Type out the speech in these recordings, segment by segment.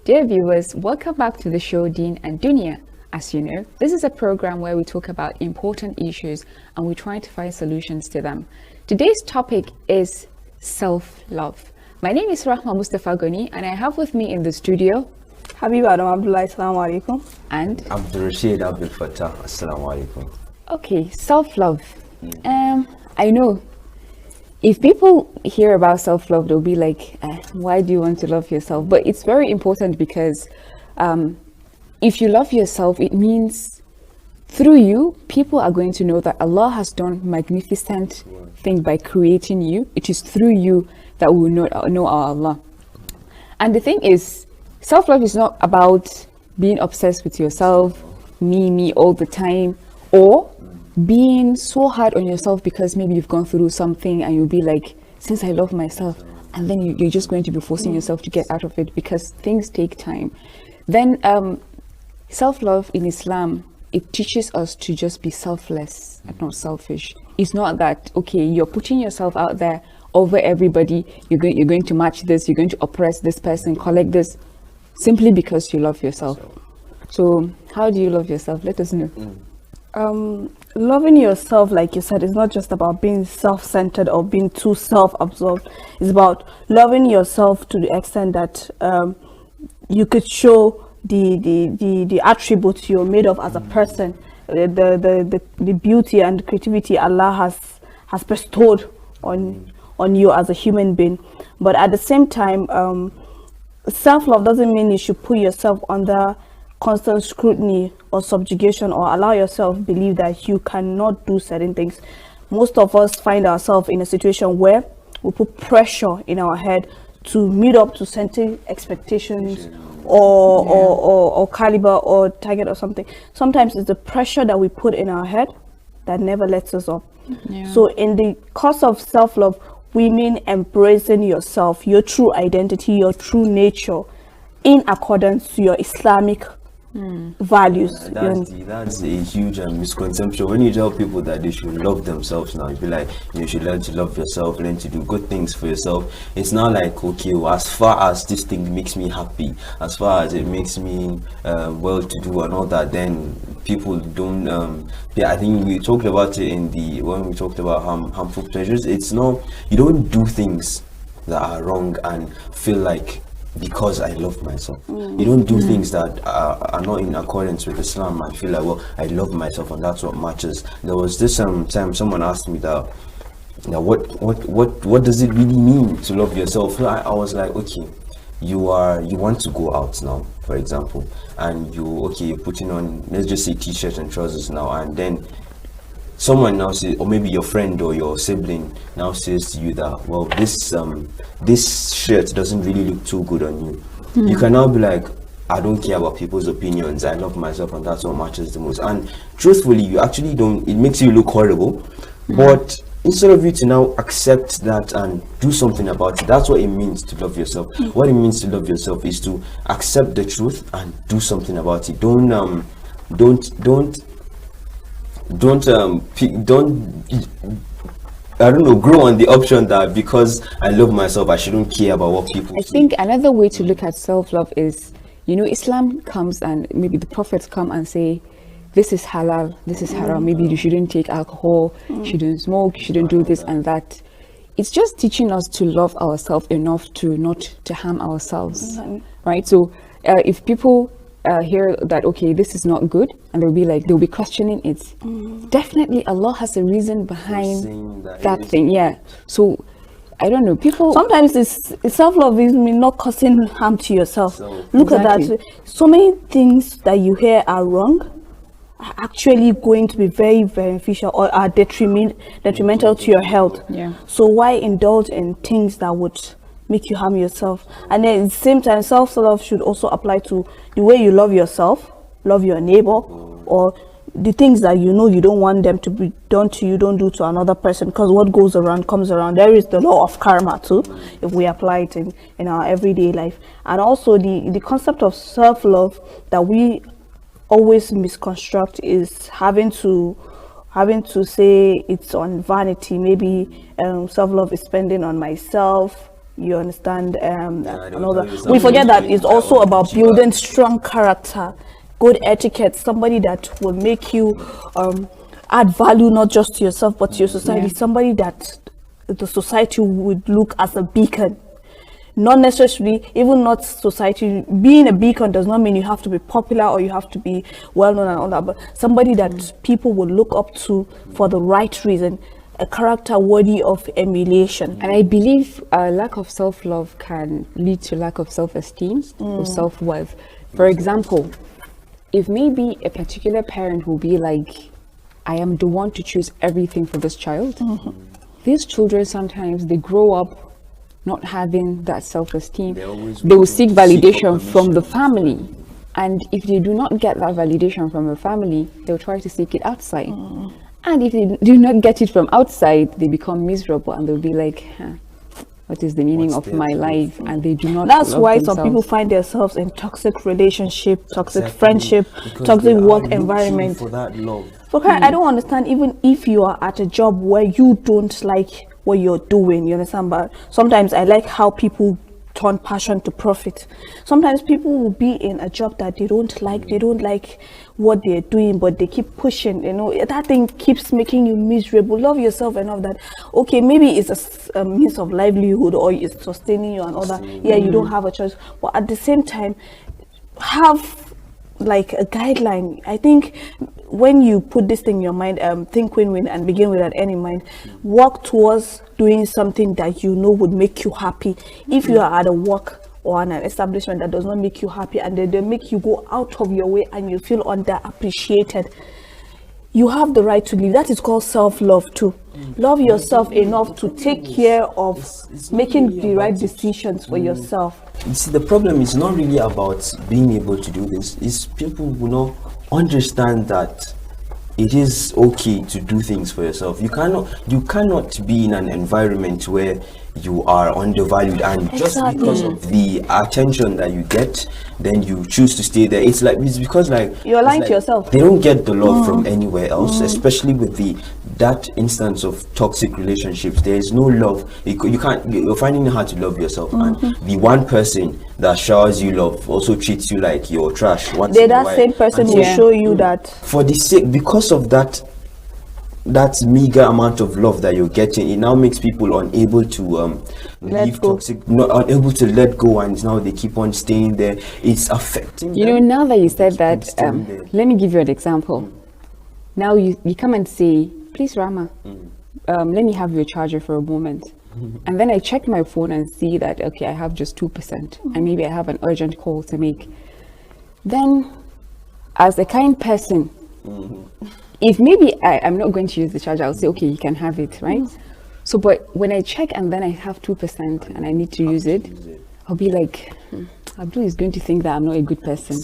Dear viewers, welcome back to the show Deen and Duniyah. As you know, this is a program where we talk about important issues and we try to find solutions to them. Today's topic is self-love. My name is Rahma Mustafa Goni and I have with me in the studio Habib Adam Abdullah, assalamu alaikum. And Abdul Rashid Abdul Fattah, assalamu alaikum. Okay, self-love. I know if people hear about self-love, they'll be like, why do you want to love yourself? But it's very important because if you love yourself, it means through you, people are going to know that Allah has done magnificent thing by creating you. It is through you that we will know our Allah. And the thing is, self-love is not about being obsessed with yourself, me all the time, or being so hard on yourself because maybe you've gone through something and you'll be like, since I love myself, and then you're just going to be forcing yourself to get out of it because things take time. Then self-love in Islam, it teaches us to just be selfless and not selfish. It's not that, okay, you're putting yourself out there over everybody, you're going to match this, you're going to oppress this person, collect this, simply because you love yourself. So how do you love yourself? Let us know. Loving yourself, like you said, is not just about being self-centered or being too self-absorbed. It's about loving yourself to the extent that you could show the attributes you're made of as a person, the beauty and creativity Allah has bestowed on you as a human being. But at the same time, self-love doesn't mean you should put yourself under constant scrutiny or subjugation or allow yourself believe that you cannot do certain things. Most of us find ourselves in a situation where we put pressure in our head to meet up to certain expectations or caliber or target or something. Sometimes it's the pressure that we put in our head that never lets us up. So in the course of self-love, we mean embracing yourself, your true identity, your true nature, in accordance to your Islamic values. That's a huge misconception. When you tell people that they should love themselves now, you be like, you should learn to love yourself, learn to do good things for yourself. It's not like, okay, well, as far as this thing makes me happy, as far as it makes me well to do and all that, then people don't I think we talked about it when we talked about harmful pleasures. It's not, you don't do things that are wrong and feel like, because I love myself. You don't do things that are not in accordance with Islam and feel like, well, I love myself and that's what matters. There was this time someone asked me that, what does it really mean to love yourself? So I was like, okay, you want to go out now, for example, and you're putting on, let's just say, t-shirt and trousers now, and then someone now says, or maybe your friend or your sibling now says to you that, well, this shirt doesn't really look too good on you. You can now be like, I don't care about people's opinions, I love myself and that's what matters the most. And truthfully, you actually don't, it makes you look horrible, but instead of you to now accept that and do something about it, that's what it means to love yourself. What it means to love yourself is to accept the truth and do something about it. Don't grow on the option that because I love myself, I shouldn't care about what people I think another way to look at self-love is, Islam comes and maybe the prophets come and say, this is halal, this is haram, maybe you shouldn't take alcohol, you shouldn't smoke, you shouldn't do this and that. It's just teaching us to love ourselves enough to not to harm ourselves, right? So if people hear that, okay, this is not good, and they'll be questioning it. Definitely Allah has a reason behind that thing. So I don't know, people sometimes it's self-love is not causing harm to yourself. Look at that, so many things that you hear are wrong are actually going to be very beneficial or are detrimental to your health. So why indulge in things that would make you harm yourself? And then at the same time, self-love should also apply to the way you love yourself, love your neighbor, or the things that you don't want them to be done to you, don't do to another person, because what goes around comes around. There is the law of karma too, if we apply it in our everyday life. And also the concept of self-love that we always misconstruct is having to say it's on vanity. Maybe self-love is spending on myself, You understand? And all tell that. you We forget that something it's about also about Chiba. building strong character, good etiquette, somebody that will make you add value not just to yourself but to your society, somebody that the society would look as a beacon. Not necessarily, even not society, being a beacon does not mean you have to be popular or you have to be well known and all that, but somebody that people will look up to for the right reason, a character worthy of emulation. And I believe a lack of self-love can lead to lack of self-esteem or self-worth. For example, if maybe a particular parent will be like, I am the one to choose everything for this child. These children sometimes they grow up not having that self-esteem. They will seek validation from the family. And if they do not get that validation from the family, they'll try to seek it outside. And if they do not get it from outside, they become miserable and they'll be like, what is the meaning of my life? And they do not. That's love why themselves. some people find themselves in toxic relationship, toxic friendship, toxic work environment. For that love. For her, I don't understand, even if you are at a job where you don't like what you're doing, you understand, but sometimes I like how people turn passion to profit. Sometimes people will be in a job that they don't like what they're doing, but they keep pushing, you know, that thing keeps making you miserable. Love yourself and all that. Okay, maybe it's a means of livelihood or it's sustaining you and all that. Yeah, you don't have a choice, but at the same time, have like a guideline. I think when you put this thing in your mind, think win-win and begin with an end in mind, work towards doing something that you know would make you happy. If you are at a work or an establishment that does not make you happy and they make you go out of your way and you feel underappreciated, you have the right to leave. That is called self-love too. Love yourself enough to take care of making the right decisions for yourself. You see, the problem is not really about being able to do this. It's people who not understand that it is okay to do things for yourself. You cannot be in an environment where you are undervalued and just because of the attention that you get, then you choose to stay there. It's because you're lying to yourself. They don't get the love from anywhere else, especially with that instance of toxic relationships. There is no love. You're finding it hard to love yourself, and the one person that showers you love also treats you like you're trash. That same person will show you that for the sake, because of that meager amount of love that you're getting, it now makes people unable to leave toxic, not unable to let go, and now they keep on staying there. It's affecting them. You know, now that you said that, let me give you an example. Now you come and say, please Rama, let me have your charger for a moment. And then I check my phone and see that, okay, I have just 2% and maybe I have an urgent call to make. Then as a kind person, if maybe I'm not going to use the charger, I'll say, okay, you can have it, right? So, but when I check and then I have 2% and I need to use it, I'll be like, Abdul is going to think that I'm not a good person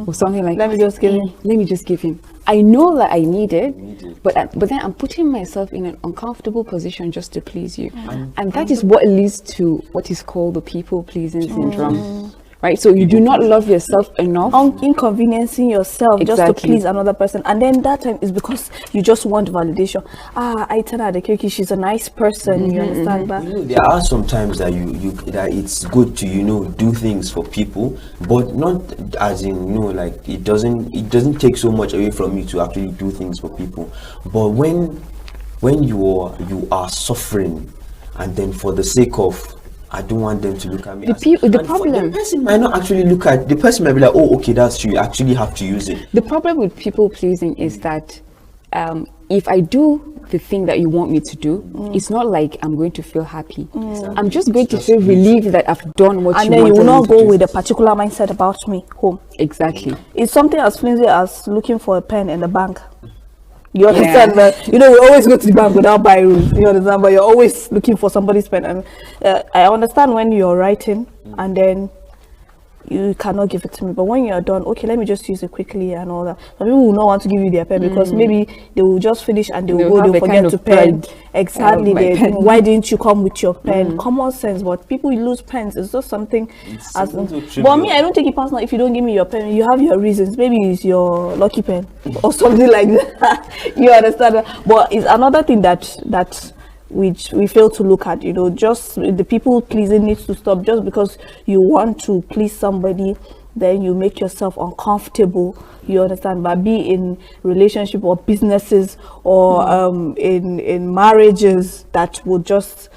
or something like. Let me just give him. I know that I need it, but then I'm putting myself in an uncomfortable position just to please you, and that is what leads to what is called the people pleasing syndrome. Right, so you do not love yourself enough, inconveniencing yourself just to please another person, and then that time is because you just want validation. I tell her the Kiki, she's a nice person. You understand? But there are some times that that it's good to do things for people, but not as in like it doesn't take so much away from you to actually do things for people. But when you are suffering, and then for the sake of I don't want them to look at me. The problem, the person might not actually look at the person might be like, oh, okay, that's true. You actually have to use it. The problem with people pleasing is that if I do the thing that you want me to do, it's not like I'm going to feel happy. I'm just going to feel relieved that I've done what you want. And then you will not go with a particular mindset about me home. Exactly. It's something as flimsy as looking for a pen in the bank. You understand that? We always go to the bank without buying. You understand? But you're always looking for somebody's pen. And I understand when you're writing and then you cannot give it to me. But when you're done, okay, let me just use it quickly and all that. Some people will not want to give you their pen because maybe they will just finish and they'll forget to pen. Exactly. Why didn't you come with your pen? Common sense. But people lose pens. It's just something. But me, I don't take it personal if you don't give me your pen. You have your reasons. Maybe it's your lucky pen or something like that. You understand? But it's another thing that which we fail to look at. Just the people pleasing needs to stop. Just because you want to please somebody, then you make yourself uncomfortable, you understand, but be in relationship or businesses or in marriages that will just,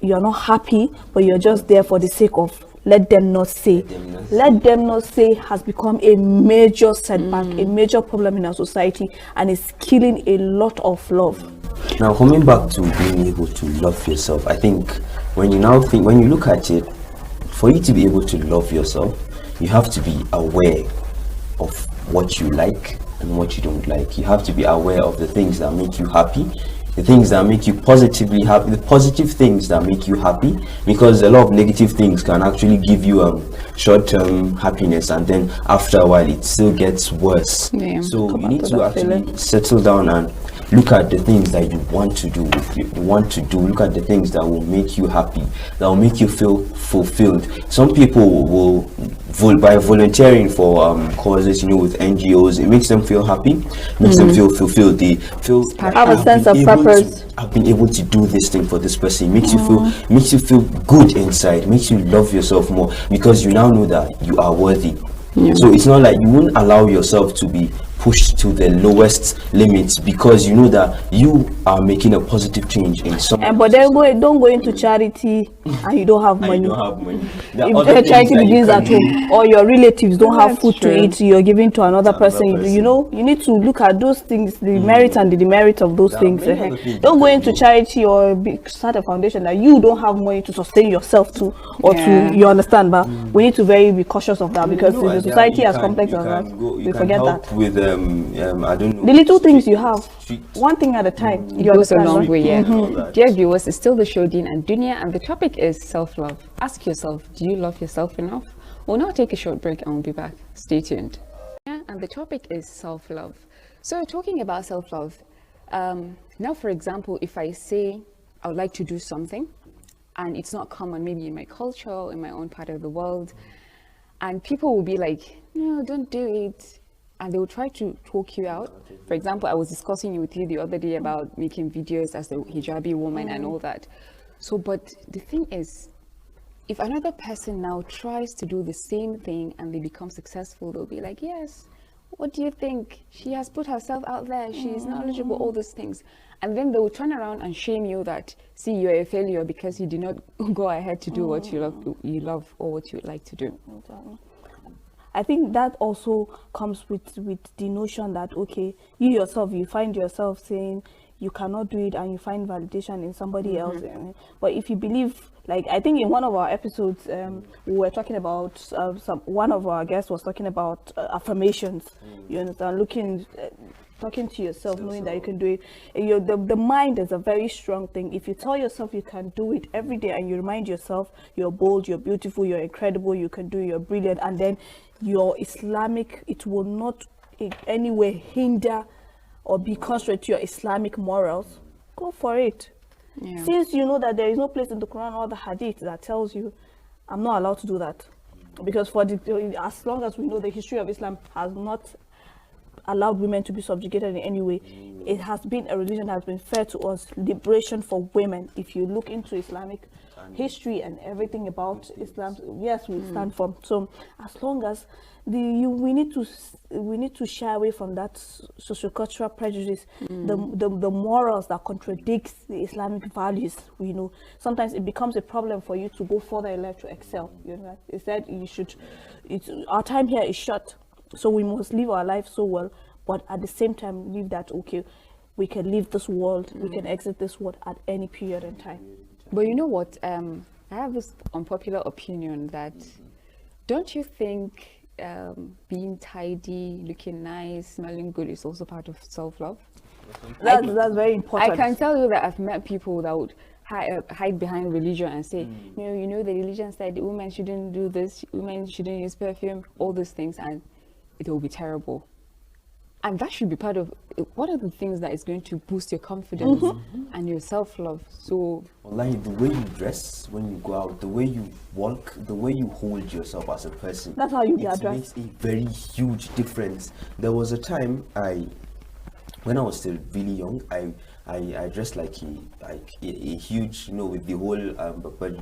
you're not happy, but you're just there for the sake of let them not say. Let them not say has become a major setback, a major problem in our society, and it's killing a lot of love. Now, coming back to being able to love yourself, I think when you look at it, for you to be able to love yourself, you have to be aware of what you like and what you don't like. You have to be aware of the things that make you happy, the things that make you positively happy, the positive things that make you happy, because a lot of negative things can actually give you short-term happiness, and then after a while it still gets worse. So you need to actually settle down and look at the things that you want to do. Look at the things that will make you happy, that will make you feel fulfilled. Some people will by volunteering for causes, with NGOs, it makes them feel happy, makes them feel fulfilled. They feel have a sense of purpose. I've been able to do this thing for this person. It makes you feel good inside, makes you love yourself more, because you now know that you are worthy. So it's not like you won't allow yourself to be pushed to the lowest limits, because you know that you are making a positive change in some. But then don't go into charity and you don't have money. If charity begins at home, or your relatives don't have food to eat, you're giving to another person. You need to look at those things, the merit and the demerit of those things. Don't go into charity or start a foundation that you don't have money to sustain yourself to, or to, you understand. But we need to be cautious of that, because the society as complex as that, we forget that. With I don't know, the little things you have, one thing at a time. It goes a long way. Dear viewers, it's still the show Deen and Duniyah, and the topic is self-love. Ask yourself, do you love yourself enough? We'll now take a short break and we'll be back. Stay tuned. And the topic is self-love. So talking about self-love, now for example, if I say I would like to do something and it's not common, maybe in my culture or in my own part of the world, and people will be like, no, don't do it. And they will try to talk you out. For example, I was discussing with you the other day about making videos as a hijabi woman and all that. So, but the thing is, if another person now tries to do the same thing and they become successful, they'll be like, yes, what do you think? She has put herself out there. She's knowledgeable, all those things. And then they will turn around and shame you that, see, you're a failure because you did not go ahead to do what you love or what you like to do. I think that also comes with the notion that, okay, you yourself, you find yourself saying you cannot do it and you find validation in somebody else. But if you believe, like, I think in one of our episodes, we were talking about, one of our guests was talking about affirmations, you understand, talking to yourself, knowing that you can do it. The mind is a very strong thing. If you tell yourself you can do it every day and you remind yourself you're bold, you're beautiful, you're incredible, you can do it, you're brilliant, and then you're Islamic, it will not in any way hinder or be contrary to your Islamic morals, go for it. Since you know that there is no place in the Quran or the Hadith that tells you, I'm not allowed to do that. Because as long as we know, the history of Islam has not allowed women to be subjugated in any way. It has been a religion that has been fair to us, liberation for women. If you look into Islamic history and everything about Islam, yes, we stand for. So as long as we need to shy away from that sociocultural prejudice, the morals that contradicts the Islamic values. Sometimes it becomes a problem for you to go further in life to excel. Instead, our time here is short. So we must live our life so well, but at the same time live that, okay, we can leave this world, we can exit this world at any period in time. But you know what, I have this unpopular opinion that, don't you think being tidy, looking nice, smelling good is also part of self-love? That's very important. I can tell you that I've met people that would hide behind religion and say, the religion said women shouldn't do this, women shouldn't use perfume, all those things, and it will be terrible. And that should be part of what are the things that is going to boost your confidence and your self-love. So like the way you dress when you go out, the way you walk, the way you hold yourself as a person, that's how you get makes dressed. a very huge difference. There was a time when I was still really young, I dressed like a huge, you know, with the whole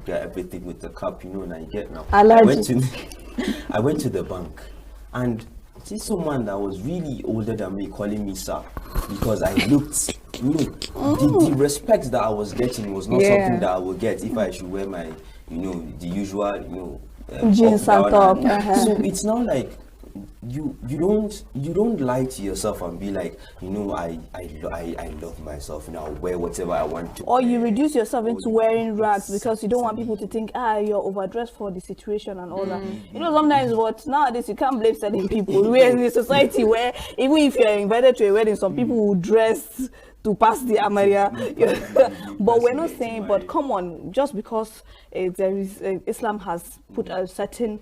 everything with the cup, you know, and I get now. I went to the bank, and see someone that was really older than me calling me sir because I looked, you know, the respect that I was getting was not something that I would get if I should wear my, you know, the usual, you know, jeans and top. So it's not like you don't lie to yourself and be like, you know, I love myself now, wear whatever I want to. Or you reduce yourself into wearing rags because you don't want people to think you're overdressed for the situation and all that. You know, sometimes what nowadays you can't blame certain people. We're in a society where even if you're invited to a wedding, some people will dress to pass the amaria. But we're not saying, but come on, just because there is Islam has put a certain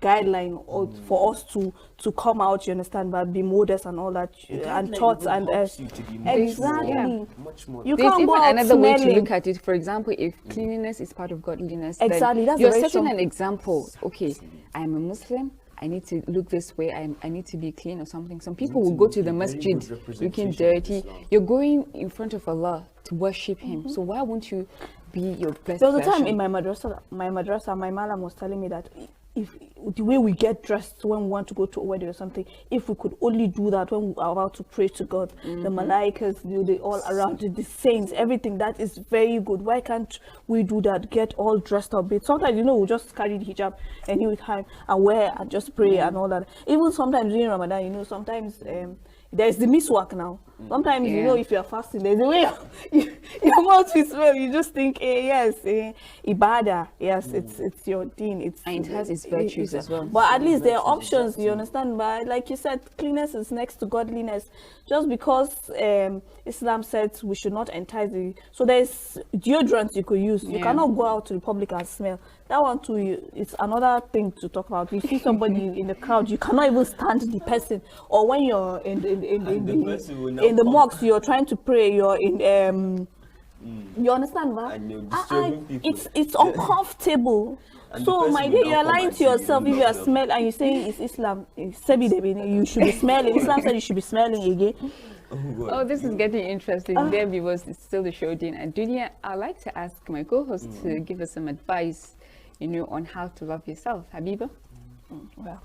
guideline for us to come out, you understand, but be modest and all that, and thoughts and exactly. Much more. You There's can't even go out another way to smelling. look at it. For example, if cleanliness is part of godliness, Exactly, then that's you're very setting strong. an example. Okay, I'm a Muslim. I need to look this way. I need to be clean or something. Some people will go to the masjid looking dirty. You're going in front of Allah to worship Him. So why won't you be your best There was a time version? in my madrasa, my malam was telling me that if the way we get dressed when we want to go to a wedding or something, if we could only do that when we are about to pray to God, the malaikas, they all around, the saints, everything, that is very good. Why can't we do that? Get all dressed up. But sometimes, you know, we just carry the hijab any time and wear and just pray and all that. Even sometimes during Ramadan, you know, sometimes there's the miswak now. Sometimes, you know, if you're fasting, there's a way your mouth will smell. You just think, ibadah, yes, it's your deen. And it has its virtues as well. But at least there are options, you understand? But like you said, cleanness is next to godliness. Just because Islam says we should not entice the... So there's deodorants you could use. You cannot go out to the public and smell. That one too, it's another thing to talk about. You see somebody in the crowd, you cannot even stand the person. Or when you're in the mosque, you're trying to pray, you're in you understand that? And you're disturbing people. It's uncomfortable. And So my dear, you're lying to yourself if you are smelling and you say it's Islam. You should be smelling. Islam said you should be smelling again. Oh, this is getting interesting. There because it's still the show, Deen. And Duniyah, I'd like to ask my co-host to give us some advice, you know, on how to love yourself. Habiba? Well,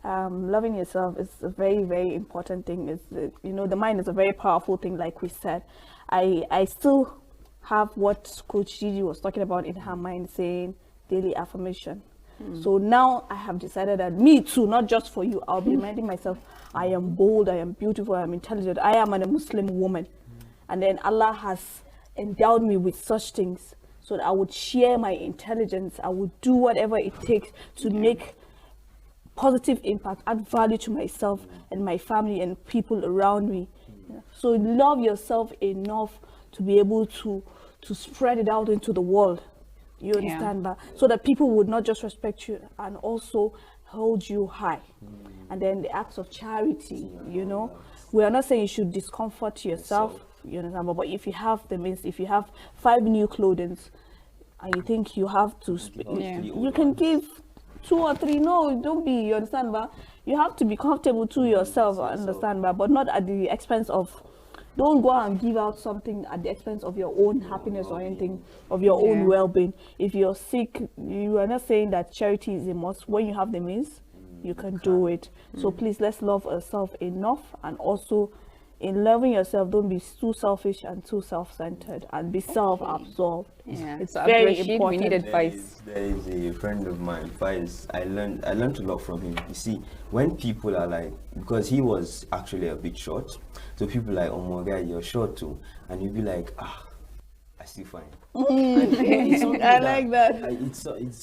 loving yourself is a very, very important thing. You know, the mind is a very powerful thing, like we said. I still have what Coach Gigi was talking about in her mind, saying daily affirmation. So now I have decided that me too, not just for you, I'll be reminding myself, I am bold, I am beautiful, I am intelligent, I am a Muslim woman. And then Allah has endowed me with such things so that I would share my intelligence. I would do whatever it takes to make positive impact, add value to myself and my family and people around me. So love yourself enough to be able to spread it out into the world. You understand that? So that people would not just respect you and also hold you high. And then the acts of charity, you know. We are not saying you should discomfort yourself, you understand, but if you have the means, if you have 5 new clothing and you think you have to, you can give 2 or 3. No, don't be, you understand, but you have to be comfortable to yourself, understand, but not at the expense of, don't go and give out something at the expense of your own happiness or anything, of your own well-being. If you're sick, you are not saying that charity is a must. When you have the means, you can do it. So please, let's love ourselves enough, and also in loving yourself, don't be too selfish and too self-centered, and be self-absorbed. It's So very Abdul Rashid, important. we need advice. There is a friend of mine, Faiz. I learned a lot from him. You see, when people are like, because he was actually a bit short, so people are like, oh my God, you're short too, and you'll be like, I still fine. I like that.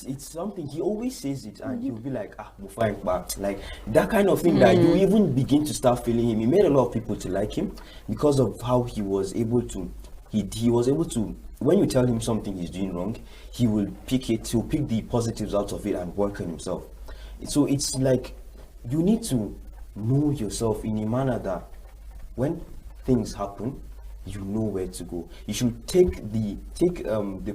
It's something he always says it, and you'll be like, we'll find back. Like that kind of thing that you even begin to start feeling him. He made a lot of people to like him because of how he was able to. He was able to. When you tell him something he's doing wrong, he will pick it. He'll pick the positives out of it and work on himself. So it's like you need to know yourself in a manner that when things happen, you know where to go. You should take the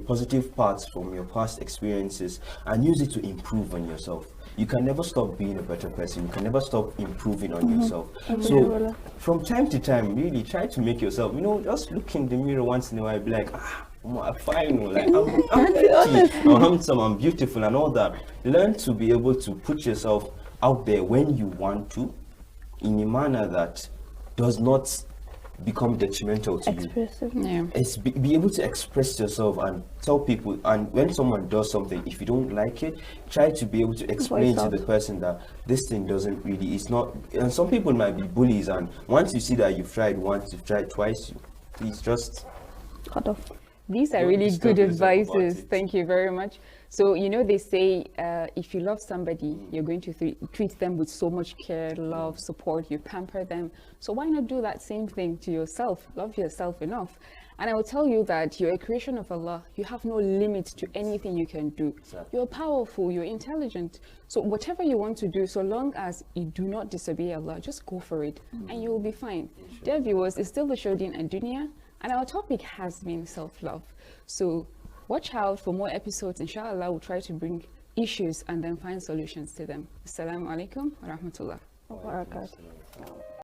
positive parts from your past experiences and use it to improve on yourself. you can never stop being a better person. You can never stop improving on yourself. So from time to time, really try to make yourself, just look in the mirror once in a while, be like, I'm fine, like I'm pretty, I'm handsome, I'm beautiful, and all that. Learn to be able to put yourself out there when you want to, in a manner that does not become detrimental to you. Yeah. It's be able to express yourself and tell people. And when someone does something, if you don't like it, try to be able to explain to the person that this thing doesn't really, it's not. And some people might be bullies, and once you see that you've tried once, you've tried twice, please just cut off. These are Don't really disturb good yourself about advices. it. Thank you very much. So, they say if you love somebody, you're going to treat them with so much care, love, support, you pamper them. So why not do that same thing to yourself? Love yourself enough. And I will tell you that you're a creation of Allah. You have no limit to anything you can do. Exactly. You're powerful, you're intelligent. So whatever you want to do, so long as you do not disobey Allah, just go for it and you will be fine. Dear viewers, it's still the show Deen and Duniyah. And our topic has been self-love. So watch out for more episodes. Inshallah, we'll try to bring issues and then find solutions to them. Assalamu alaikum wa rahmatullah. Wa barakatuh.